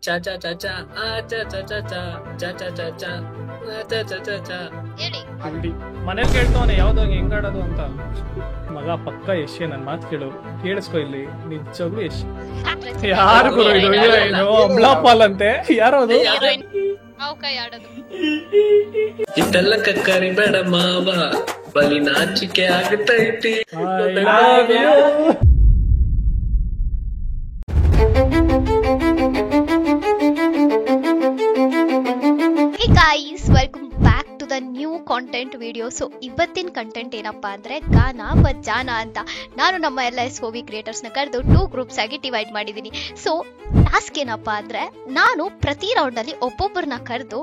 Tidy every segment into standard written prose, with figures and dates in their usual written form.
ಚಾ ಚಾ ಚಾ ಚಾ ಆ ಚಾ ಚಾ ಚಾ ಚಾ ಚಾ ಚಾ ಚಾ ಚಾ ಚಾ ಚಾ ಚಾ ಚಾ ಹೇಳಿ. ಮನೇಲಿ ಕೇಳ್ತವನೆ ಯಾವ್ದು ಹೆಂಗಾಡೋದು ಅಂತ. ಮಗ ಪಕ್ಕ ಯಶೆ ನನ್ ಮಾತು ಕೇಳಿಸ್ಕೊ ಇಲ್ಲಿ ನಿಜವಾಗ್ಲೂ ಯಶ್. ಯಾರು ಗುರು ಇದು ಏನು ಅಮ್ಲಾಪಾಲ್ ಅಂತೆ ಯಾರು ಅದು? ಮಾವು ಕೈ ಆಡೋದು. ಇದೆಲ್ಲ ಕಕ್ಕರಿ ಬೇಡ ಮಾವ ಬಲಿ ನಾಚಿಕೆ ಆಗತೈತಿ. I love you. Hey guys, welcome back to the new content video. So ಇವತ್ತಿನ ಕಂಟೆಂಟ್ ಏನಪ್ಪಾ ಅಂದ್ರೆ ಗಾನ ಜಾನ ಅಂತ ನಾನು ನಮ್ಮ ಎಲ್ಲ SOV ಕ್ರಿಯೇಟರ್ಸ್ನ ಕರೆದು 2 ಗ್ರೂಪ್ಸ್ ಆಗಿ ಡಿವೈಡ್ ಮಾಡಿದ್ದೀನಿ. ಸೊ ಟಾಸ್ಕ್ ಏನಪ್ಪಾ ಅಂದ್ರೆ ನಾನು ಪ್ರತಿ ರೌಂಡಲ್ಲಿ ಒಬ್ಬೊಬ್ಬರನ್ನ ಕರೆದು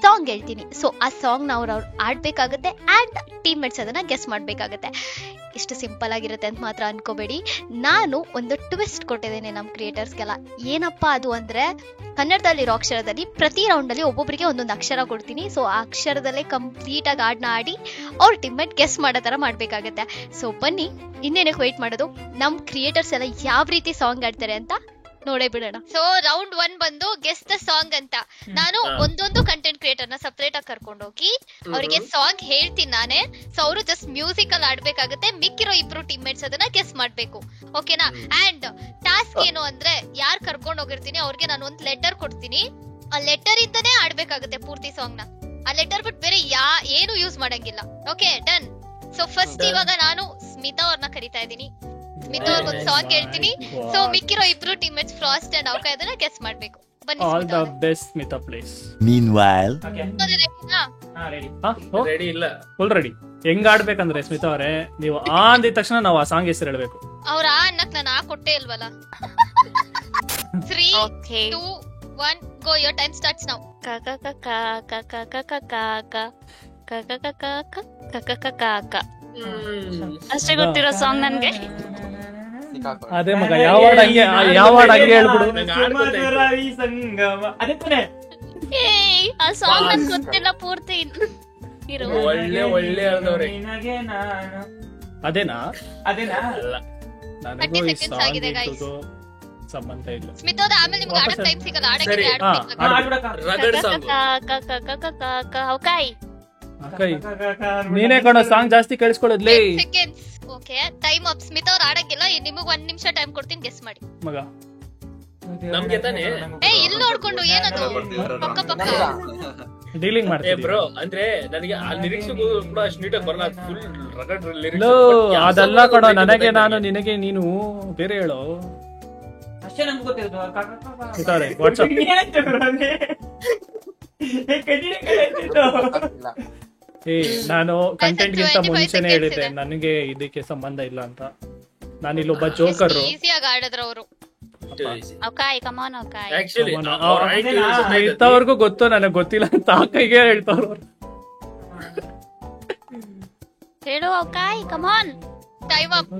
ಸಾಂಗ್ ಹೇಳ್ತೀನಿ. ಸೊ ಆ ಸಾಂಗ್ನ ಅವ್ರು ಆಡ್ಬೇಕಾಗುತ್ತೆ ಆ್ಯಂಡ್ ಟೀಮ್ಮೇಟ್ಸ್ ಅದನ್ನ ಗೆಸ್ ಮಾಡಬೇಕಾಗುತ್ತೆ. ಇಷ್ಟು ಸಿಂಪಲ್ ಆಗಿರುತ್ತೆ ಅಂತ ಮಾತ್ರ ಅನ್ಕೋಬೇಡಿ. ನಾನು ಒಂದು ಟ್ವಿಸ್ಟ್ ಕೊಟ್ಟಿದ್ದೇನೆ ನಮ್ಮ ಕ್ರಿಯೇಟರ್ಸ್ಗೆಲ್ಲ. ಏನಪ್ಪಾ ಅದು ಅಂದ್ರೆ ಕನ್ನಡದಲ್ಲಿರೋ ಅಕ್ಷರದಲ್ಲಿ ಪ್ರತಿ ರೌಂಡಲ್ಲಿ ಒಬ್ಬೊಬ್ಬರಿಗೆ ಒಂದೊಂದು ಅಕ್ಷರ ಕೊಡ್ತೀನಿ. ಸೊ ಆ ಅಕ್ಷರದಲ್ಲೇ ಕಂಪ್ಲೀಟಾಗಿ ಹಾಡನ್ನ ಆಡಿ ಅವ್ರ ಟೀಮ್ಮೇಟ್ ಗೆಸ್ ಮಾಡೋ ಥರ ಮಾಡಬೇಕಾಗತ್ತೆ. ಸೊ ಬನ್ನಿ ಇನ್ನೇನಕ್ಕೆ ವೆಯ್ಟ್ ಮಾಡೋದು, ನಮ್ಮ ಕ್ರಿಯೇಟರ್ಸ್ ಎಲ್ಲ ಯಾವ ರೀತಿ ಸಾಂಗ್ ಆಡ್ತಾರೆ ಅಂತ ನೋಡೇ ಬಿಡೋಣ. ಸೊ ರೌಂಡ್ 1 ಬಂದು ಗೆಸ್ ದ ಸಾಂಗ್ ಅಂತ. ನಾನು ಒಂದೊಂದು ಕಂಟೆಂಟ್ ಕ್ರಿಯೇಟರ್ನ ಸಪರೇಟ್ ಆಗಿ ಕರ್ಕೊಂಡು ಹೋಗಿ ಅವರಿಗೆ ಸಾಂಗ್ ಹೇಳ್ತೀನಿ ನಾನೇ. ಸೊ ಅವರು ಜಸ್ಟ್ ಮ್ಯೂಸಿಕ್ ಅಲ್ಲಿ ಆಡ್ಬೇಕಾಗುತ್ತೆ. ಮಿಕ್ಕಿರೋ ಇಬ್ರು ಟೀಮ್ಮೇಟ್ಸ್ ಅದನ್ನ ಗೆಸ್ ಮಾಡ್ಬೇಕು. ಓಕೆನಾ? ಅಂಡ್ ಟಾಸ್ಕ್ ಏನು ಅಂದ್ರೆ ಯಾರು ಕರ್ಕೊಂಡು ಹೋಗಿರ್ತೀನಿ ಅವ್ರಿಗೆ ನಾನು ಒಂದು ಲೆಟರ್ ಕೊಡ್ತೀನಿ. ಆ ಲೆಟರ್ ಇಂದಾನೇ ಆಡ್ಬೇಕಾಗುತ್ತೆ ಪೂರ್ತಿ ಸಾಂಗ್ ನ. ಆ ಲೆಟರ್ ಬಿಟ್ಟು ಬೇರೆ ಏನು ಯೂಸ್ ಮಾಡಂಗಿಲ್ಲ. Okay done. ಸೊ ಫಸ್ಟ್ ಇವಾಗ ನಾನು ಸ್ಮಿತಾ ಅವ್ರನ್ನ ಕರಿತಾ ಇದ್ದೀನಿ. ಸ್ಮಿತಾ ಅವ್ರಿಗೊಂದು ಸಾಂಗ್ ಹೇಳ್ತೀನಿ. ಸೊ ಮಿಕ್ಕಿರೋ ಇಬ್ರು ಟೀಮ್ಮೇಟ್ಸ್ ಫ್ರಾಸ್ಟ್ ಅಂಡ್ ಅವಕಾಶ ಅದನ್ನ ಗೆಸ್ ಮಾಡ್ಬೇಕು. ಬನ್ನಿ. All the best Smita please. Meanwhile, ready ಇಲ್ಲ ಫುಲ್ ರೆಡಿ. ಹೆಂಗ್ ಆಡ್ಬೇಕಂದ್ರೆ ಸ್ಮಿತಾ ಅವರೇ, ನೀವು ಆ ಅಂದಿದ ತಕ್ಷಣ ನಾವು ಆ ಸಾಂಗ್ ಹೆಸರು ಹೇಳ್ಬೇಕು. ಅವ್ರ ಅನ್ನಕ್ ನಾನು ಕೊಟ್ಟೆ ಇಲ್ವಲ್ಲ. 3 2 1 go. Your time starts now. ಅಷ್ಟೇ ಗೊತ್ತಿರೋ ಸಾಂಗ್ ನನ್ಗೆ. ಅದೇ ಮಗ ಯಾವ ಹಂಗೆ ಹೇಳ್ಬಿಡು. ಆ ಸಾಂಗ್ ನನ್ಗೆ ಗೊತ್ತಿಲ್ಲ ಪೂರ್ತಿ. ಒಳ್ಳೆ ಒಳ್ಳೆ ಹೇಳ್ದವ್ರೆ. ಅದೇನಾ ಅಲ್ಲ ನನಗೂ 30 ಈ seconds ಸಾಂಗ್ ಆಗಿದೆ, guys. ಇದ್ದದ್ದು ಸಂಬಂಧ ಇಲ್ಲ. ಸ್ಮಿತಾ ಅವ್ರ ಆಮೇಲೆ ನಿಮ್ಗೆ ಆಡಕ್ ಟೈಮ್ ಸಿಗಲ್ಲ. ಸರಿ. ರಗಡ್ ಸಾಂಗ್ ಅವಕಾಯಿ ಅಕ್ಕೈ, ನೀನೇ ಕಣ ಸಾಂಗ್ ಜಾಸ್ತಿ ಕೇಳಿಸ್ಕೊಳ್ಳೋದ್ಲೇ seconds. Okay time up. Smita ಅವ್ರು ಆಡಂಗಿಲ್ಲ. ನಿಮಗೆ 1 ನಿಮಿಷ ಟೈಮ್ ಕೊಡ್ತೀನಿ, ಗೆಸ್ ಮಾಡಿ. ಮಗ. ನಮ್ಗೆ ತಾನೇ ಇಲ್ಲಿ ನೋಡ್ಕೊಂಡು ಏನದು ಪಕ್ಕ ಪಕ್ಕ ಡೀಲಿಂಗ್ ಏ ಮಾಡ್ತೀವಿ. ಬ್ರೋ ಅಂದ್ರೆ ನನಗೆ ಆ ಲಿರಿಕ್ಸ್ ಕೂಡ ಅಷ್ಟು ನೀಟಾಗಿ ಬರಲ್ಲ. ಫುಲ್ ರಗಡ್ ಲಿರಿಕ್ಸ್. ಲೋ, ಅದಲ್ಲ ಕಣ, ನನಗೆ ನಾನು ನಿನಗೆ ನೀನು ಬೇರೆ ಹೇಳೋ. ಅಷ್ಟೇ ನಂಗೆ ಗೊತ್ತಿರೋದು. ವಾಟ್ಸ್ಆಪ್ ನಾನು ಕಂಟೆಂಟ್ ಗಿಂತ ಮುಂಚೆನೆ ಹೇಳಿದ್ದೆ ನನಗೆ ಇದಕ್ಕೆ ಸಂಬಂಧ ಇಲ್ಲ ಅಂತ. ನಾನಿಲ್ಲೊಬ್ಬ ಜೋಕರ್. ಈಸಿಯಾಗಿ ಆಡಿದ್ರು ಅವರು. ಅವಕಾಯಿ ಕಮಾನ್ ಅವಕಾಯಿ. ಆಕ್ಚುಲಿ ಇಂಥವ್ರಿಗೂ ಗೊತ್ತು, ನನಗೆ ಗೊತ್ತಿಲ್ಲ ಅಂತ ಆ ಕೈಗೆ ಹೇಳ್ತಾವ್ರು. ಹೇಳು ಅವಕಾಯಿ ಕಮಾನ್. Time up.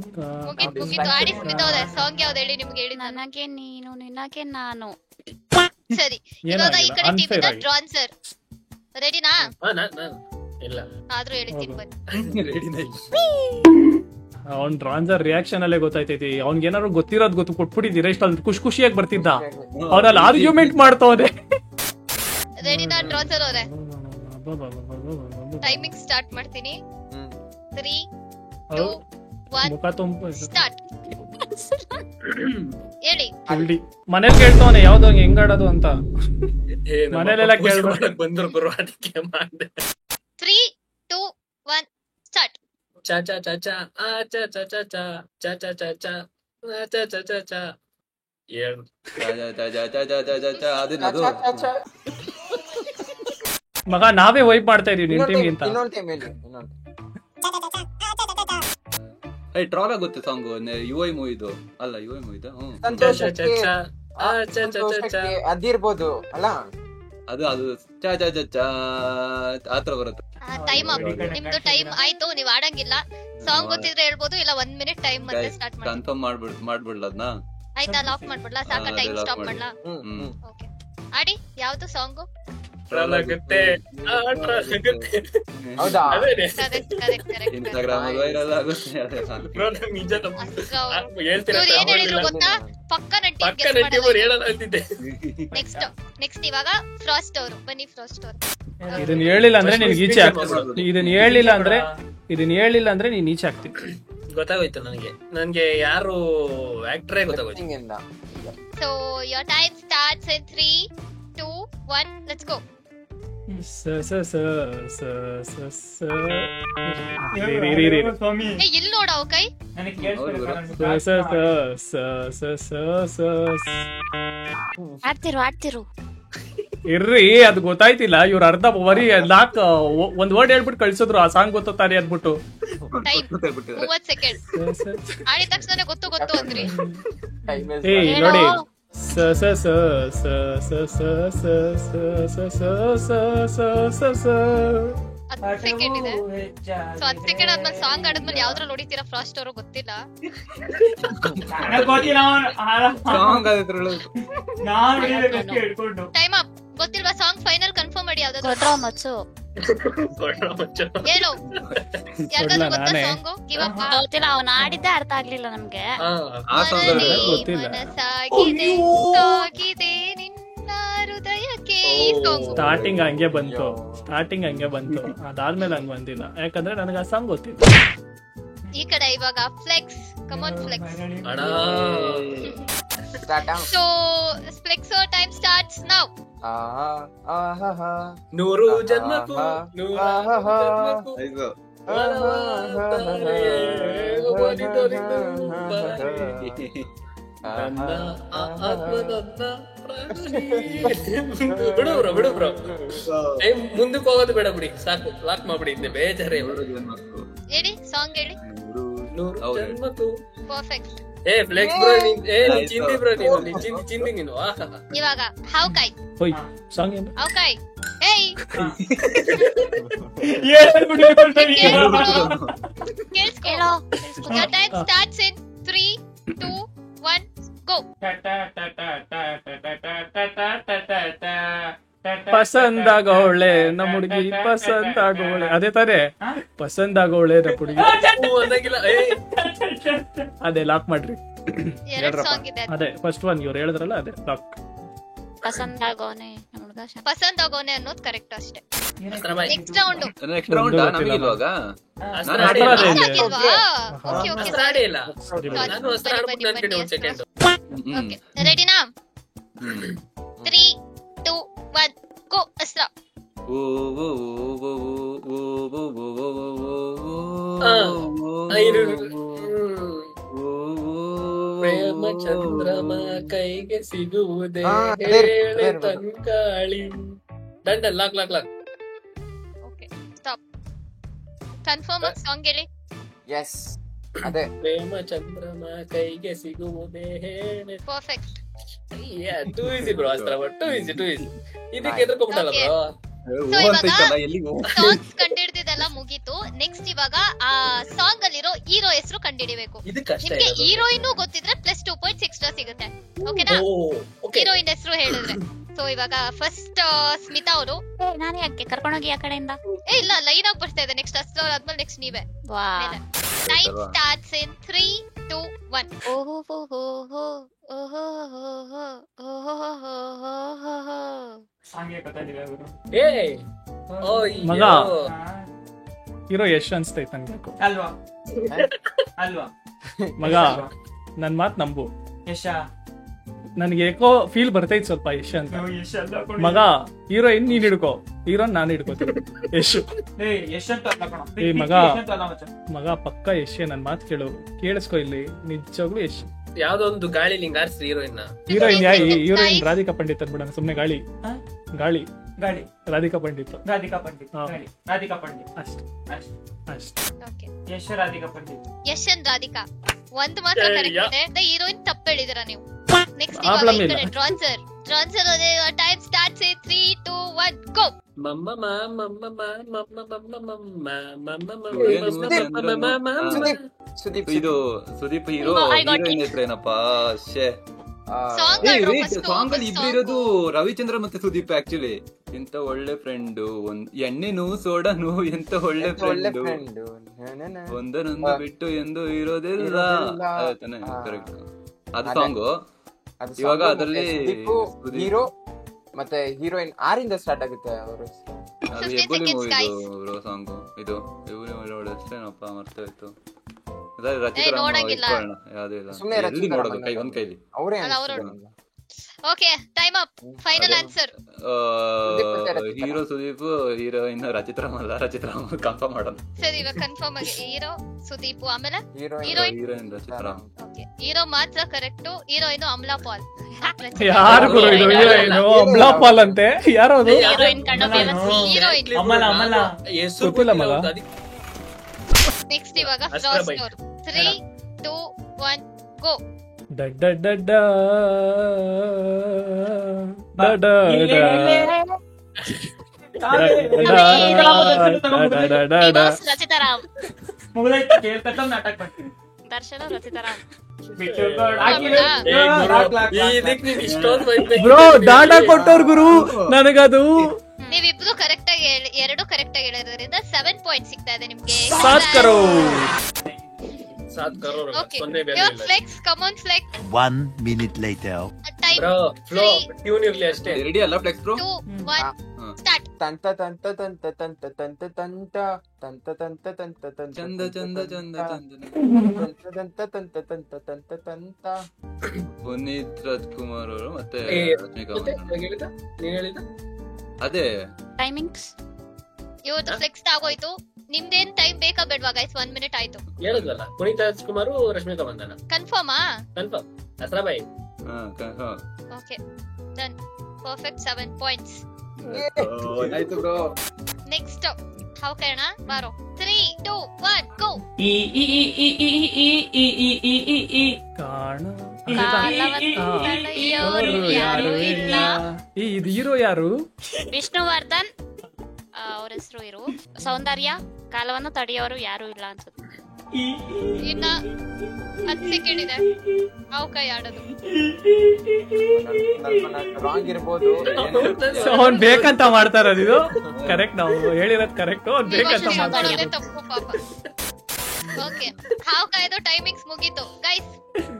ಮುಗಿತು. ಆಡಿ ಸ್ಮಿತಾ ಅವ್ರೆ. ಸಾಂಗ್ ಯಾವ್ದು ಹೇಳಿ ನಿಮ್ಗೆ ಹೇಳಿ. ನನಗೆ ನೀನು ನಿನಗೆ ನಾನು. ಸರಿ, ಇವಾಗ ಈ ಕಡೆ ಟೀಮ್ ಇಂದ ಡ್ರಾನ್ ಸರ್ ರೆಡಿನಾ? ಇಲ್ಲ ಆದ್ರೂ ಹೇಳ್ತೀನಿ ಬನ್ನಿ. ಅವ್ನ್ ಡ್ರಾನ್ಸರ್ ರಿಯಾಕ್ಷನ್ ಅಲ್ಲೇ ಗೊತ್ತಾಯ್ತೈತಿ. ಅವ್ನ್ಗೆ ಏನಾದ್ರು ಗೊತ್ತಿರೋದ್ ಕೊಟ್ಬಿಟ್ಟಿದ್ದೀರ ಇಷ್ಟ ಖುಷಿಯಾಗಿ ಬರ್ತಿದ್ದ. ಅವ್ರಲ್ಲಿ ಆರ್ಗ್ಯುಮೆಂಟ್ ಮಾಡ್ತಾವ್ರೆ. ರೆಡಿನಾ ಡ್ರಾನ್ ಸರ್ ಅವ್ರೆ? ಟೈಮಿಂಗ್ ಸ್ಟಾರ್ಟ್ ಮಾಡ್ತೀನಿ. 3 2 1 ಮುಖ ತುಂಬ ಸ್ಟಾರ್ಟ್. ಹೇಳಿ. ಮನೇಲಿ ಕೇಳ್ತಾವನೆ ಯಾವ್ದು ಹೆಂಗಾಡೋದು ಅಂತ. ಮನೇಲೆಲ್ಲ ಕೇಳ್ಬೇಕು. ಬಂದ್ರು ಗುರು ಅದಕ್ಕೆ ಮಾಡಿದೆ. 3 2 1 ಸ್ಟಾರ್ಟ್. ಚಾ ಚಾ ಚಾ ಚಾ ಆ ಚಾ ಚಾ ಚಾ ಚಾ ಚಾ ಚಾ ಚಾ ಚಾ ಚಾ ಚಾ ಚಾ ಚಾ. ಏನು ಮಗ ನಾವೇ ವೈಪ್ ಮಾಡ್ತಾ ಇದೀವಿ ನಿನ್ ಟೀಮ್ ಗಿಂತ. ಟ್ರಾಲ್ ಆಗುತ್ತೆ ಸಾಂಗ್. ಯುಐ ಮೂವಿದು ಅಲ್ಲ, ಯುಐ ಮೂವಿದು. ಅದಿರ್ಬೋದು ಅಲ್ಲ, ಅದು ಚಾ ಚಾ ಚಾ ಚಾ ಆತರ ಬರುತ್ತೆ. Time up. ನಿಮ್ದು ಟೈಮ್ ಆಯ್ತು. ನೀವ್ ಆಡಂಗಿಲ್ಲ. ಸಾಂಗ್ ಗೊತ್ತಿದ್ರೆ ಹೇಳ್ಬೋದು, ಇಲ್ಲ 1 ಮಿನಿಟ್ ಟೈಮ್ ಮತ್ತೆ ಸ್ಟಾರ್ಟ್ ಮಾಡಿ. ಕನ್ಫರ್ಮ್ ಮಾಡ್ಬಿಡ್ಲ ಅದನ್ನ. ಆಯ್ತಾ? ಲಾಕ್ ಮಾಡ್ಬಿಡ್ಲಾ? ಸಾಕ? ಟೈಮ್ ಸ್ಟಾಪ್ ಮಾಡ್ಲಾ? ಓಕೆ ಆಡಿ. ಯಾವ್ದು ಸಾಂಗು? ಟ್ರಾಲ್ ಆಗುತ್ತೆ ಹೌದಾ ಅದೇನೆ correct correct correct Instagram viral ಆಗುತ್ತೆ ಅದೇ ಸಾಂಗ್. ಬ್ರೋ ನಂಗೆ ನಿಜ ಹೇಳ್ತೀರಾ ಇವ್ರು ಏನ್ ಹೇಳಿದ್ರು ಗೊತ್ತಾ? ಪಕ್ಕ ನಟಿ ಪಕ್ಕ ನಟಿ ಅವ್ರು ಹೇಳಲ್ಲ ಅಂತಿದ್ದೆ. ನೆಕ್ಸ್ಟ್ ಇವಾಗ ಫ್ರಾಸ್ಟ್ ಅವರು ಬನ್ನಿ. ಫ್ರಾಸ್ಟ್ ಅವರು ಇದನ್ನ ಹೇಳಿಲ್ಲ ಅಂದ್ರೆ ನಿನ್ಗೆ ಈಚೆ ಆಗ್ತೀನಿ. ಇದನ್ನ ಹೇಳಿಲ್ಲ ಅಂದ್ರೆ ನೀನ್ ಈಚೆ ಆಗ್ತೀನಿ. ಗೊತ್ತಾಗೋಯ್ತು ನನ್ಗೆ ಯಾರು ಆಕ್ಟರೇ ಗೊತ್ತಾಗೋಯ್ತು. ಹಿಂಗಿಂದ. So your time starts in 3 2 1 let's go. ಇಲ್ಲಿ ನೋಡವ ಕೈ ಆಡ್ತಿರು ಇರ್ರಿ, ಅದು ಗೊತ್ತಾಯ್ತಿಲ್ಲ. ಇವ್ರ ಅರ್ಧ ಬರೀ ಒಂದ್ ವರ್ಡ್ ಹೇಳ್ಬಿಟ್ಟು ಕಳ್ಸಿದ್ರು, ಆ ಸಾಂಗ್ ಗೊತ್ತಾನೆ ಅಂದ್ಬಿಟ್ಟು. ಟೈಮ್ 30 ಸೆಕೆಂಡ್ ಆಡಿದ ತಕ್ಷಣ ಗೊತ್ತು ಅಂದ್ರಿ. ಏ ನೋಡಿ, ಸೆಕೆಂಡ್ ಇದೆ. ಸೊ 10 ಸೆಕೆಂಡ್ ಆದ್ಮೇಲೆ ಸಾಂಗ್ ಆಡಿದ್ಮೇಲೆ ಯಾವ್ದ್ರಲ್ಲಿ ಹೊಡಿತೀರಾ ಫ್ರಾಸ್ಟ್ ಅವರು ಗೊತ್ತಿಲ್ಲ. ಸಾಂಗ್ ಅದ್ರಲ್ಲಿ ಟೈಮ್ ಅಪ್. ಗೊತ್ತಿಲ್ವಾ ಸಾಂಗ್? ಫೈನಲ್ ಕನ್ಫರ್ಮ್ ಮಾಡಿ ಯಾವ್ದಾದ್ರು ಕೊಡ್ರೋ ಮಚ್ಚು ಹೇಳು. ಯಾವ್ದಾದ್ರು ಗೊತ್ತಾ ಸಾಂಗು? Give up. ಗೊತ್ತಿಲ್ಲ, ಅವ್ನ ಆಡಿದ್ದೆ ಅರ್ಥ ಆಗ್ಲಿಲ್ಲ ನಮ್ಗೆ. ಆ ಸಾಂಗ್ ಗೊತ್ತಿಲ್ಲ. ಮನಸಾಗಿದೆ ಸಾಗಿದೆ ನಿನ್ನ ಹೃದಯಕ್ಕೆ ಸಾಂಗ್. ಸ್ಟಾರ್ಟಿಂಗ್ ಹಂಗೆ ಬಂತು, ಅದಾದ್ಮೇಲೆ ಹಂಗ್ ಬಂದಿಲ್ಲ. ಯಾಕಂದ್ರೆ ನನಗೆ ಆ ಸಾಂಗ್ ಗೊತ್ತಿಲ್ಲ. ಈ ಕಡೆ ಇವಾಗ ಫ್ಲೆಕ್ಸ್. ಕಮಾನ್ ಫ್ಲೆಕ್ಸ್. ಅಣ್ಣ so flex time starts now. ನೂರು ಜನ್ಮಕ್ಕೂ ನೂರಾರು ಜನ್ಮಕ್ಕೂ ಆಯ್ತು. ನನ್ನ ಆತ್ಮದತ್ತ ಬಿಡು ಬ್ರೋ ಮುಂದಕ್ಕೆ ಹೋಗೋದು ಬೇಡ ಬಿಡಿ, ಸಾಕು. ಲಾಕ್ ಮಾಡ್ಬಿಡಿ, ಇದ್ದೆ ಬೇಜಾರೇ. ಹೇಳಿ ಸಾಂಗ್ ಹೇಳಿ. ನೂರು ಜನ್ಮಕ್ಕೂ ಪರ್ಫೆಕ್ಟ್. ಫ್ಲೆಕ್ಸ್ ಬ್ರೋ, ನೀನ್ ಚಿಂದಿ ಬ್ರೋ, ನೀನು ಚಿಂದಿ ನೀನು. ಇವಾಗ ಹೌಕಾಯ್. ಹೋಯ್ ಸಾಂಗ್ ಏನು? ಹೌಕಾಯ್. ಏಯ್ ಕೇಳಿಸ್ಕೊ. Your time starts in 3 2 1 go. ಪಸಂದಾಗೋಳೆ ನಮ್ಮ ಹುಡುಗಿ, ಪಸಂದಾಗೋಳೆ. ಅದೇ ತಾನೇ ಪಸಂದಾಗೋಳೆ ನಮ್ಮ ಹುಡುಗಿ. ಅನ್ನಂಗಿಲ್ಲ. ಅದೇ ಲಾಕ್ ಮಾಡ್ರಿ. ಎರಡು ಸಾಂಗ್ ಇದೆ. ಅದೇ ಫಸ್ಟ್ ಒನ್ ಇವ್ರು ಹೇಳಿದ್ರಲ್ಲ, ಅದೇ ಲಾಕ್. ಪಸಂದ್ ಆಗೋನೆ ನಮ್ಮ ಹುಡ್ಗ ಪಸಂದ್ ಆಗೋನೆ ಅನ್ನೋದು ಕರೆಕ್ಟ್ ಅಷ್ಟೇ. Next round. ನೆಕ್ಸ್ಟ್ ರೌಂಡ್ ನಮಗೆ ಇಲ್ವಾಗ ಅಸ್ತ್ರ ಆಡಿಲ್ಲ. ಆಗಿಲ್ವಾ? ಓಕೆ ಓಕೆ ಅಸ್ತ್ರ ಆಡಿಲ್ಲ. ನಾನು ಅಸ್ತ್ರ ಆಡ್ಬಿಟ್ಟು ಅನ್ಕೊಂಡೆ ಒಂದು ಸೆಕೆಂಡ್. ಓಕೆ ರೆಡಿನಾ? 3 2 1 ಗೋ. ಅಸ್ತ್ರ. ಪ್ರೇಮ ಚಂದ್ರಮ ಕೈಗೆ ಸಿಗುವುದೇ ಹೇಳೆ ತಂಗಾಳಿ. Done lock lock lock. Okay stop. Confirm song ಹೇಳಿ. ಎಸ್ ಅದೇ. ಪ್ರೇಮ ಚಂದ್ರಮ ಕೈಗೆ ಸಿಗುವುದೇ ಹೇಳೆ. ಪರ್ಫೆಕ್ಟ್. ಟೂ ಈಸಿ ಬ್ರೋ, ಅಸ್ತ್ರ ಟೂ ಈಸಿ. ಇದಕ್ಕೆ ಎದುರ್ಕೊಂಡ್ಬಿಟ್ಟಲ್ಲ ಬ್ರೋ. ಸಾಂಗ್ಸ್ ಕಂಡಿಡ್ದಿದ್ದೆಲ್ಲ ಮುಗೀತು. ನೆಕ್ಸ್ಟ್ ಇವಾಗ ಆ ಸಾಂಗ್ ಅಲ್ಲಿರೋ ಹೀರೋ ಹೆಸರು ಕಂಡಿಡಿಬೇಕು. ನಿಮ್ಗೆ ಹೀರೋಯಿನ್ ಗೊತ್ತಿದ್ರೆ ಪ್ಲಸ್ 2 ಪಾಯಿಂಟ್ಸ್ ಎಕ್ಸ್ಟ್ರಾ ಸಿಗುತ್ತೆ. ಓಕೆನಾ? ಹೀರೋಯಿನ್ ಹೆಸರು ಹೇಳಿದ್ರೆ. ಸೊ ಇವಾಗ ಫಸ್ಟ್ ಸ್ಮಿತಾ ಅವರು. ನಾನು ಯಾಕೆ ಕರ್ಕೊಂಡೋಗಿ ಆ ಕಡೆಯಿಂದ? ಇಲ್ಲ, ಲೈನ್ ಆಗಿ ಬರ್ತಾ ಇದೆ. ನೆಕ್ಸ್ಟ್ ಅಸ್ತ್ರ ಆದ್ಮೇಲೆ ನೆಕ್ಸ್ಟ್ ನೀವೇ. Time starts in 3 2 1. ಓಹೋ ಓಹೋ ಓಹೋ ಮಗ ಹೀರೋ ಯಶ್ ಅನ್ಸ್ತೈತ್ ನನ್ಬೇಕು ಅಲ್ವಾ ಮಗ. ನನ್ ಮಾತ್ ನಂಬು. ನನ್ಗೆ ಏಕೋ ಫೀಲ್ ಬರ್ತೈತ್ ಸ್ವಲ್ಪ ಯಶ್ ಅಂತ. ಮಗ ಹೀರೋಯಿನ್ ನೀನ್ ಹಿಡ್ಕೋ, ಹೀರೋನ್ ನಾನು ಹಿಡ್ಕೋತೀನಿ. ಯಶ್ ಏ ಮಗ ಪಕ್ಕ ಯಶ್. ನನ್ ಮಾತ್ ಕೇಳಿಸ್ಕೊ ಇಲ್ಲಿ, ನಿಜವಾಗ್ಲೂ ಯಶ್. ಯಾವ್ದೋ ಒಂದು ಗಾಳಿ ಲಿಂಗಾರಿಸ್ರಿ ಹೀರೋಯಿನ್. ಹೀರೋಯಿನ್ ರಾಧಿಕಾ ಪಂಡಿತ್ ಅನ್ಬಿಡ. ಸುಮ್ನೆ ಗಾಳಿ ರಾಧಿಕಾ ಪಂಡಿತ್ ಯಶ್ ಅಂಡ್ ರಾಧಿಕಾ ಒಂದು ಮಾತ್ರ ಕರೆಕ್ಟ್ ಇದೆ. ಹೀರೋಯಿನ್ ತಪ್ಪು ಹೇಳಿದಿರಾ ನೀವು. ನೆಕ್ಸ್ಟ್ ಟ್ರಾನ್ಸರ್ ಟೈಮ್ ಸ್ಟಾರ್ಟ್ಸ್ 3 2 1 ಗೋ. ಇದು ಸುದೀಪ್ ಹೀರೋ ಹೀರೋಯಿನ್ ಹೆಸರೇನಪ್ಪ? ಶೇ ಸಾಂಗ್ ಆಡ್ರು ಸಾಂಗ್ ಅಲ್ಲಿ ಇಬ್ರು ಫಸ್ಟ್ ಇರೋದು ರವಿಚಂದ್ರ ಮತ್ತೆ ಸುದೀಪ್ ಆಕ್ಚುಲಿ. ಎಂತ ಒಳ್ಳೆ ಫ್ರೆಂಡು, ಎಣ್ಣೆನು ಸೋಡನು ಎಂತ ಒಳ್ಳೆ ಒಳ್ಳೆ ಫ್ರೆಂಡು, ಫ್ರೆಂಡ್ ಒಂದನೊಂದು ಬಿಟ್ಟು ಎಂದು ಇರೋದಿಲ್ಲ. ಕರೆಕ್ಟ್, ಅದು ಸಾಂಗು. ಇವಾಗ ಅದರಲ್ಲಿ ಹೀರೋ ಮತ್ತೆ ಹೀರೋಯಿನ್ ಆರಿಂದ ಸ್ಟಾರ್ಟ್ ಆಗುತ್ತೆ ಅವರು. ಅದು 50 ಹೆಬ್ಬುಲಿ seconds, ಮೂವಿದು guys. ಸಾಂಗು. ಇದು ಹೆಸರೇನಪ್ಪ ಮರ್ತೋಯ್ತು. ನೋಡಂಗಿಲ್ಲ. ಯಾವ್ದು ಇಲ್ಲ, ಸುಮ್ನೆ ಎಲ್ಲಿ ರಚಿತಾ ನೋಡೋದು ರಾಮನ್ ಕೈ ಒಂದ್ ಕೈಲಿ. ಅವರೇ ಅಲ್ಲ, ಅವ್ರು. Okay, time up. Final answer. Hero Sudeep, heroine ರಚಿತ್ರಾಮಲ್ಲ. ರಚಿತ್ರಾಮ ಕನ್ಫರ್ಮ್ ಮಾಡೋಣ. ಸರಿ, ಇವಾಗ ಕನ್ಫರ್ಮ್ ಆಗಿ ಹೀರೋ ಸುದೀಪ್, ಆಮೇಲೆ heroine heroine. Heroine Rachita Ram. Okay, hero ಮಾತ್ರ ಕರೆಕ್ಟ್. ಹೀರೋಯಿನ್ ಅಮಲಾ ಪಾಲ್. ಯಾರು ಗುರು ಇದು ಹೀರೋಯಿನ್? ಅಮಲಾ ಪಾಲ್ ಅಂತೆ. ಯಾರು ಅದು? ಹೀರೋಯಿನ್ ಕಂಡು ಹೀರೋಯಿನ್. ಹೆಸರು ಗೊತ್ತಿಲ್ಲ ಮಗ. ನೆಕ್ಸ್ಟ್ ಇವಾಗ ಅಷ್ಟರ ಬೈ. 3, 2, 1 ಗೋ. ಡಡ್ಡ ಡಡ್ಡ ಡಡ್ಡ ರಚಿತಾರಾಮ್. ದರ್ಶನ ರಚಿತಾರಾಮ್. ಬ್ರೋ ಡಾಟಾ ಕೊಟ್ಟವ್ರು ಗುರು ನನಗದು. ನೀವಿಬ್ರು ಕರೆಕ್ಟ್ ಆಗಿ ಎರಡು ಕರೆಕ್ಟ್ ಆಗಿ ಹೇಳಿದ್ರಿಂದ 7 ಪಾಯಿಂಟ್ ಸಿಗ್ತಾ ಇದೆ ನಿಮ್ಗೆ. ಸಾತ್ ಕರೋ. Okay, your flex, come on flex. 1 minute later. Time bro flow tune ಇರ್ಲಿ ಅಷ್ಟೇ. ರೆಡಿ ಅಲ್ಲ ಫ್ಲೆಕ್ಸ್ ಬ್ರೋ? 2, 1 ಸ್ಟಾರ್ಟ್. ತಂತ ತಂತ ತಂತ ತಂತ ತಂತ ತಂತ ತಂತ ತಂತ ತಂತ ತಂತ ಚಂದ ಚಂದ ಚಂದ ಚಂದ. ತಂತ ತಂತ ತಂತ ತಂತ ತಂತ. ಪುನೀತ್ ರಾಜ್ಕುಮಾರ್ ಅವರು ಮತ್ತೆ ರಶ್ಮಿಕಾ ಮತ್ತೆ ಮಂದಣ್ಣ. ನೀನ್ ಹೇಳಿದ ಅದೇ ಟೈಮಿಂಗ್ಸ್. ಇವತ್ತು ಫ್ಲೆಕ್ಸ್ ಆಗೋಯ್ತು. ನಿಮ್ದೇನ್ ಟೈಮ್ ಬೇಕಾ ಬೇಡ್ವಾ ಗೈಸ್? 1 ಮಿನಿಟ್ ಆಯ್ತು. ಹೇಳುದಲ್ಲ, ಪುನೀತ್ ರಾಜ್ಕುಮಾರ್, ರಶ್ಮಿಕಾ ಮಂದಣ್ಣ. ಕನ್ಫರ್ಮಾ? ಕನ್ಫರ್ಮ್. ಹೆಸರಾಬಾಯಿ. Okay, done. Perfect, 7 points. ಆಯ್ತು ಬ್ರೋ. ನೆಕ್ಸ್ಟ್ ಹಾವ್ ಕರ್ಣ ಬಾರೋ. 3, 2, 1 ಗೋ. ಕಾಣ ಕಾಲವತ್ತಳೆಯೋರು ಯಾರು ಇಲ್ಲ. ಇದು ಹೀರೋ ಯಾರು? ವಿಷ್ಣುವರ್ಧನ್ ಅವ್ರ ಹೆಸರು ಇರು. ಸೌಂದರ್ಯ. ಕಾಲವನ್ನು ತಡೆಯೋರು ಯಾರು ಇಲ್ಲ ಅನ್ಸುತ್ತೆ. ಇನ್ನ 10 ಸೆಕೆಂಡ್ ಇದೆ. ಹಾವ್ ಕೈ ಆಡೋದು. ರಾಂಗ್ ಇರ್ಬೋದು. ಅವ್ನ್ ಬೇಕಂತ ಮಾಡ್ತಾರದು. ಇದು ಕರೆಕ್ಟ್, ನಾವು ಹೇಳಿರೋದು ಕರೆಕ್ಟ್. ಅವ್ನ್ ಬೇಕಂತ Emotions ಮಾಡ್ತಾರೆ. ಮಾಡೋದೇ ತಪ್ಪು ಪಾಪ. ಓಕೆ, ಹಾವ್ ಕಾಯ್ದು ಟೈಮಿಂಗ್ಸ್ ಮುಗೀತು ಗೈಸ್.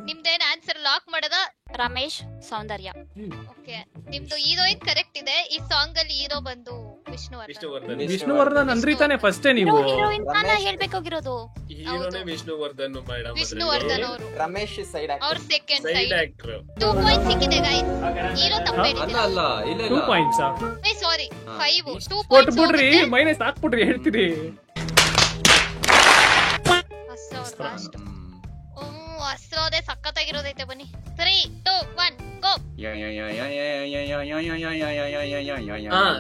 ನಿಮ್ದೇನ್ ಆನ್ಸರ್ ಲಾಕ್ ಮಾಡದ? ರಮೇಶ್, ಸೌಂದರ್ಯ. ಓಕೆ, ನಿಮ್ದು ಹೀರೋಯಿನ್ ಕರೆಕ್ಟ್ ಇದೆ. ಈ ಸಾಂಗ್ ಅಲ್ಲಿ ಹೀರೋ ಬಂದು ವಿಷ್ಣುವರ್ಧನ್. ವಿಷ್ಣುವರ್ಧನ್ ಅಂದ್ರಿ ತಾನೆ ಫಸ್ಟೇ ನೀವು? ಹೀರೋಯಿನ್ ತಾನ ಹೇಳ್ಬೇಕಾಗಿರೋದು. ಹೀರೋನೇ ವಿಷ್ಣುವರ್ಧನ್ ಮೇಡಮ್. ವಿಷ್ಣುವರ್ಧನ್ ಅವರು. ರಮೇಶ್ ಸೈಡ್ ಅವ್ರ second side side. Actor. 2 point ಸಿಕ್ಕಿದೆ ಗೈಸ್. ಹೀರೋ ಅಲ್ಲ ತಪ್ಪೇನಿಲ್ಲ. ಅಲ್ಲ, ಇಲ್ಲ 2 ಇಲ್ಲ. ಪಾಯಿಂಟ್ಸ್ ಸಾರಿ, 5. 2 ಕೊಟ್ಟು ಪಾಯಿಂಟ್ಸ್ ಬಿಡ್ರಿ, ಮೈನಸ್ ಹಾಕ್ಬಿಡ್ರಿ ಹೇಳ್ತೀರಿ. ಲಾಸ್ಟ್. ಅಸ್ರೋದೆ ಸಕ್ಕತ್ತಾಗಿರೋದೈತೆ. ಬನ್ನಿ, 3, 2, 1 ಗೋ.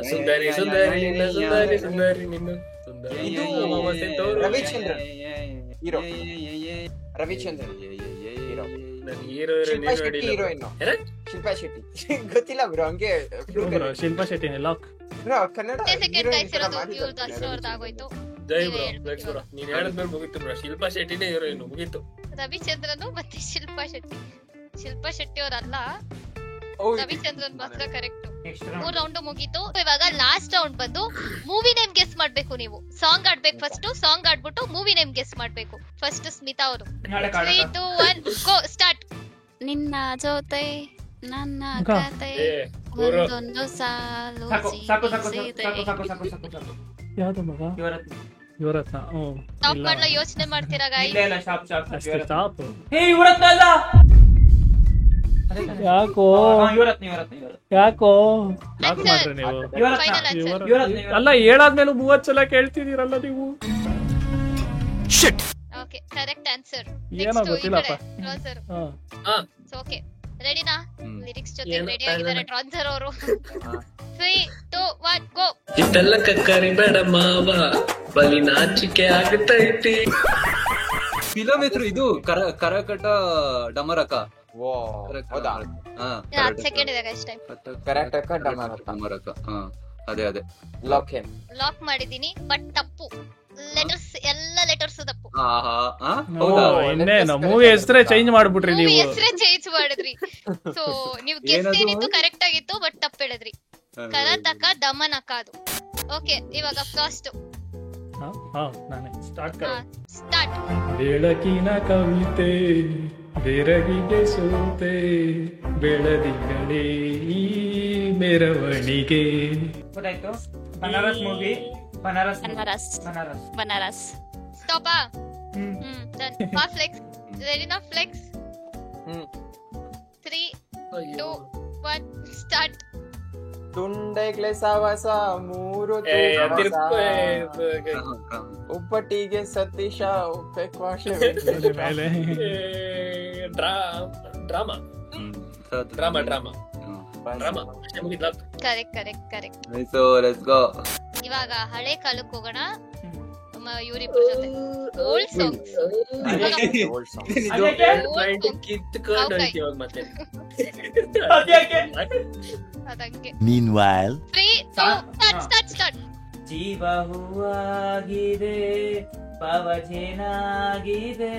ಸುಂದರಿ ಸುಂದರಿ ನಿನ್ನ ಸುಂದರಿ ಸುಂದರಿ ನಿನ್ನ ಸುಂದರಿ. ಇದು Ravichandran hero. Ravichandran hero. Shilpa Shetty heroine. Shilpa Shetty ಗೊತ್ತಿಲ್ಲ ಬ್ರೋ, ಹಂಗೆ ಶಿಲ್ಪಾ ಶೆಟ್ಟಿನೇ lock. Bro Kannada 10 second guys ಇರೋದು. ಇವ್ರದ್ದು ಅಸ್ರೋರ್ದು ಆಗೋಯ್ತು. ಜೈ ಬ್ರೋ, ಫ್ಲೆಕ್ಸ್ ಬ್ರೋ. ನೀನ್ ಹೇಳಿದ್ಮೇಲೆ ಮುಗೀತು ಬ್ರೋ. ಶಿಲ್ಪಾ ಶೆಟ್ಟಿನೇ ಹೀರೋಯಿನ್, ಮುಗೀತು. ರವಿಚಂದ್ರನ್ ಮತ್ತೆ ಶಿಲ್ಪಾ ಶೆಟ್ಟಿ. ಶಿಲ್ಪಾ ಶೆಟ್ಟಿ ಅವರಲ್ಲ, ರವಿಚಂದ್ರನ್ ಮಾತ್ರ ಕರೆಕ್ಟ್. 3 ರೌಂಡ್ ಮುಗೀತು. ಇವಾಗ ಲಾಸ್ಟ್ ರೌಂಡ್ ಬಂದು ಮೂವಿ ನೇಮ್ ಗೆಸ್ ಮಾಡ್ಬೇಕು ನೀವು. ಸಾಂಗ್ ಆಡ್ಬೇಕು ಫಸ್ಟ್. ಸಾಂಗ್ ಆಡ್ಬಿಟ್ಟು ಮೂವಿ ನೇಮ್ ಗೆಸ್ ಮಾಡ್ಬೇಕು. ಫಸ್ಟ್ ಸ್ಮಿತಾ ಅವರು. 3, 2, 1 ಗೋ ಸ್ಟಾರ್ಟ್. ನಿನ್ನ ಜೊತೆ ನನ್ನ ಕತೆ ಒಂದೊಂದು ಸಾಲು ಜೀವಿಸಿದೆ. ಯಾವ್ದು ಮಗ? ಯುವರತ್ನ. ಟಾಪ್ ಮಾಡ್ಲಾ ಯೋಚನೆ ಮಾಡ್ತೀರಾ ಗಾಯ್ಸ್? ಅಷ್ಟೇ ಟಾಪ್. ಯಾಕೋ ಯಾಕೋ ಲಾಕ್ ಮಾಡ್ರಿ ನೀವು. Final answer. ಅಲ್ಲ, ಹೇಳಾದ್ಮೇಲೆ 30 ಸಲ ಕೇಳ್ತಿದೀರಲ್ಲ ನೀವು. Okay, correct answer. ಏನೋ ಗೊತ್ತಿಲ್ಲಪ್ಪ. ಓಕೆ, ರೆಡಿನಾ? ಲಿರಿಕ್ಸ್ ಜೊತೆ ಏನೋ ರೆಡಿ ಆಗಿದ್ದಾರೆ ಟ್ರಾನ್ಸರ್ ಅವರು. 3, 2, 1 ಗೋ. ಇಷ್ಟೆಲ್ಲ ಕಕ್ಕರಿ ಬೇಡ ಮಾವ, ಬಲಿ ನಾಚಿಕೆ ಆಗುತ್ತೈತಿ. ಫಿಲಂ ಹೆಸರು ಇದು ಕರಕಟ ಡಮರಕ. ಹೌದಾ? 10 ಸೆಕೆಂಡ್ ಇದೆ ಗೈಸ್ ಟೈಮ್. ಕರೆಕ್ಟ್ ಡಮರಕ. ಅದೇ ಅದೇ ಲಾಕ್ ಹಿಮ್. ಲಾಕ್ ಮಾಡಿದೀನಿ ಬಟ್ ತಪ್ಪು. ಲೆಟರ್ಸ್ ಎಲ್ಲ ಲೆಟರ್ಸ್ ತಪ್ಪು. ಆಹಾ ಆ? ಓ, ಹೌದಾ? ಇನ್ನೇನು ಮೂವಿ ಹೆಸರೇ ಚೇಂಜ್ ಮಾಡ್ಬಿಟ್ರಿ ಮೂವಿ ನೀವು. ಹೆಸರೇ ಚೇಂಜ್ ಮಾಡಿದ್ರಿ. ಸೊ ನೀವು ಗೆಸ್ ಏನದು? ಏನಿತ್ತು ಕರೆಕ್ಟ್ ಆಗಿತ್ತು ಬಟ್ ತಪ್ಪು ಹೇಳಿದ್ರಿ. ಕರತಕ ದಮನಕ ಅದು. ಓಕೆ, ಇವಾಗ ಫಸ್ಟ್ ನಾನೇ ಸ್ಟಾರ್ಟ್ ಸ್ಟಾರ್ಟ್. ಬೆಳಕಿನ ಕವಿತೆ ಬೆರಗಿಗೆ ಸೋತೆ ಬೆಳದಿಂಗಳೇ ಈ ಮೆರವಣಿಗೆ. ಗೊತ್ತಾಯ್ತು. Banaras movie. Banaras Banaras. Stop. Done. Flex. Ready ನಾ ಫ್ಲೆಕ್ಸ್. 3 2 1 ಸ್ಟಾರ್ಟ್. ತುಂಡೆಗ್ಲೆ ಸವಸ ಮೂರು ಉಪ್ಪಟ್ಟಿಗೆ ಸತೀಶ ಉಪ್ಪೆ ಕ್ವಾಶ್ಲೆ ಮೇಲೆ drama correct. So let's go. ಇವಾಗ ಹಳೆ ಕಾಲಕ್ಕೆ ಹೋಗೋಣ. ಇವರಿಬ್ಬರ ಜೊತೆ ಓಲ್ಡ್ ಸಾಂಗ್ಸ್. ಕಿತ್ಕೊಂಡು ಹೋಯ್ತೀವಿ ಮತ್ತೆ. ಅದಂಗೆ. Meanwhile, 3 2 start. ಜೀವ ಹೂವಾಗಿದೆ, ಪವಜೇನಾಗಿದೆ,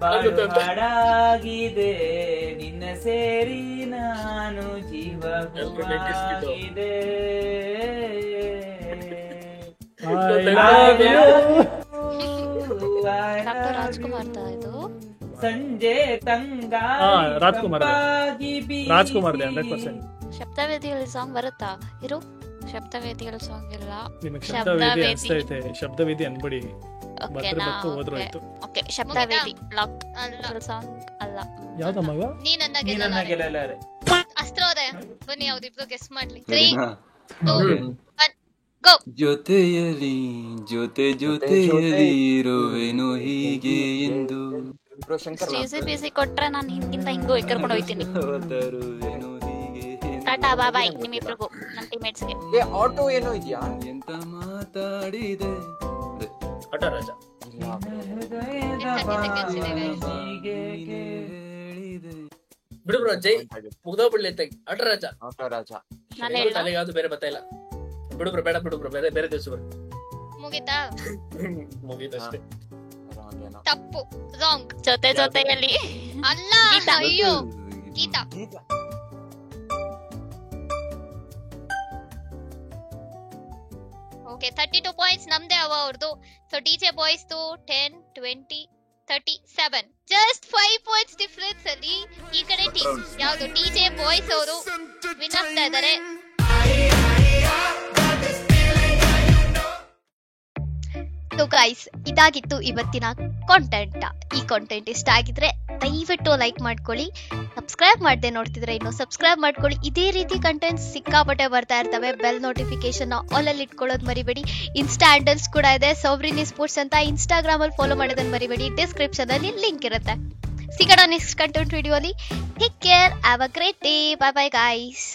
ಬಾಳು ಹಾಡಾಗಿದೆ, ನಿನ್ನ ಸೇರಿ ನಾನು ಜೀವ ಹೂವಾಗಿದೆ. ಡಾಕ್ಟರ್ ರಾಜ್ಕುಮಾರ್ ಇದು. ಸಂಜೆ ತಂಗ ರಾಜ್ಕುಮಾರ್ 100%. ಶಬ್ದವೇದಿಯಲ್ಲಿ ಸಾಂಗ್ ಬರುತ್ತಾ? ಇರು, ಶಬ್ದವೇದಿಯಲ್ಲಿ ಸಾಂಗ್ ಇಲ್ಲ. ನಿಮಗೆ ಶಬ್ದವೇದಿ ಅನ್ಸ್ತೈತೆ, ಶಬ್ದವೇದಿ ಅನ್ಬಿಡಿ. ಓಕೆನಾ? ಹೋದ್ರು ಆಯ್ತು. ಓಕೆ, ಶಬ್ದವೇದಿ ಲಾಕ್ ಅಲ್ಲ, ಸಾಂಗ್ ಅಲ್ಲ. ಯಾವ್ದ ಮಗ? ನೀ ನನ್ನ ನೀನನ್ನ ಗೆಲ್ಲಲಾರೆ. ಅಸ್ತ್ರೋದಯ. ಬನ್ನಿ ಯಾವ್ದಿಬ್ರು ಗೆಸ್ ಮಾಡ್ಲಿ. 3 2 1 ಗೋ. ಜೊತೆಯಲ್ಲಿ ಜೊತೆಯಲ್ಲಿ ಇರುವೆನು ಹೀಗೆ ಎಂದು ಶಂಕರ್ ಬಿಸಿ ಕೊಟ್ರೆ ನಾನು ಹಿಂಗಿಂದ ಹಿಂಗೂ ಕರ್ಕೊಂಡು ಹೋಗ್ತೀನಿ. ತರುವೆನು ಹೀಗೆ ಎಂದು. ಟಾಟಾ ಬಾಯ್ ನಿಮ್ಮಿಬ್ರಿಗೂ, ನನ್ನ ಟೀಮೇಟ್ಸ್ಗೆ. ಆಟೋ ಏನೋ ಇದೆಯಾ? ಎಂತ ಮಾತಾಡಿದೆ. ಆಟ ರಾಜ. ಹೇಳಿದೆ. ಬಿಡು ಬ್ರೋ, ಜೈ ಮುಗ್ದೋಗ್ಬಿಡ್ಲಿ ಆಟ ರಾಜ. ಆಟೋ ರಾಜ. ನಾನು ಹೇಳ ತಲೆಗೆ ಯಾವ್ದು ಬೇರೆ ಬರ್ತಾ ಇಲ್ಲ. ಬಿಡು ಬ್ರೋ, ಬೇಡ ಬಿಡು ಬ್ರೋ, ಬೇರೆ ದಿವಸ ಬರ್. ಮುಗಿತಾ? ಮುಗೀತಷ್ಟೇ. ತಪ್ಪು. ರಾಂಗ್. ಜೊತೆಯಲ್ಲಿ ಅಲ್ಲ. ಅಯ್ಯೋ, ಗೀತಾ. ಓಕೆ, 32 ಪಾಯಿಂಟ್ಸ್ ನಮ್ದೇ ಅವ ಅವ್ರದ್ದು. So DJ boys 10 20 37, just 5 points difference ಅಲ್ಲಿ ಈ ಕಡೆ ಟೀಮ್ ಯಾವುದು ಡಿಜೆ ಬಾಯ್ಸ್ ಅವರು ವಿನ್ ಆಗ್ತಾ ಇದ್ದಾರೆ. ಸೊ ಗೈಸ್, ಇದಾಗಿತ್ತು ಇವತ್ತಿನ ಕಾಂಟೆಂಟ್. ಈ ಕಾಂಟೆಂಟ್ ಇಷ್ಟ ಆಗಿದ್ರೆ ದಯವಿಟ್ಟು ಲೈಕ್ ಮಾಡ್ಕೊಳ್ಳಿ. ಸಬ್ಸ್ಕ್ರೈಬ್ ಮಾಡದೆ ನೋಡ್ತಿದ್ರೆ ಇನ್ನು ಸಬ್ಸ್ಕ್ರೈಬ್ ಮಾಡ್ಕೊಳ್ಳಿ. ಇದೇ ರೀತಿ ಕಂಟೆಂಟ್ಸ್ ಸಿಕ್ಕಾಪಟ್ಟೆ ಬರ್ತಾ ಇರ್ತವೆ. ಬೆಲ್ ನೋಟಿಫಿಕೇಶನ್ ಆಲ್ ಅಲ್ಲಿ ಇಟ್ಕೊಳ್ಳೋದು ಮರಿಬೇಡಿ. ಇನ್ಸ್ಟಾ ಹ್ಯಾಂಡಲ್ಸ್ ಕೂಡ ಇದೆ, ಸೌಬ್ರಿನಿ ಸ್ಪೋರ್ಟ್ಸ್ ಅಂತ. ಇನ್ಸ್ಟಾಗ್ರಾಮ್ ಅಲ್ಲಿ ಫಾಲೋ ಮಾಡೋದನ್ನ ಮರಿಬೇಡಿ. ಡಿಸ್ಕ್ರಿಪ್ಷನ್ ಅಲ್ಲಿ ಲಿಂಕ್ ಇರುತ್ತೆ. ಸಿಗೋಣ ನೆಕ್ಸ್ಟ್ ಕಂಟೆಂಟ್ ವಿಡಿಯೋ ಅಲ್ಲಿ. Take care, have a great day. Bye bye guys.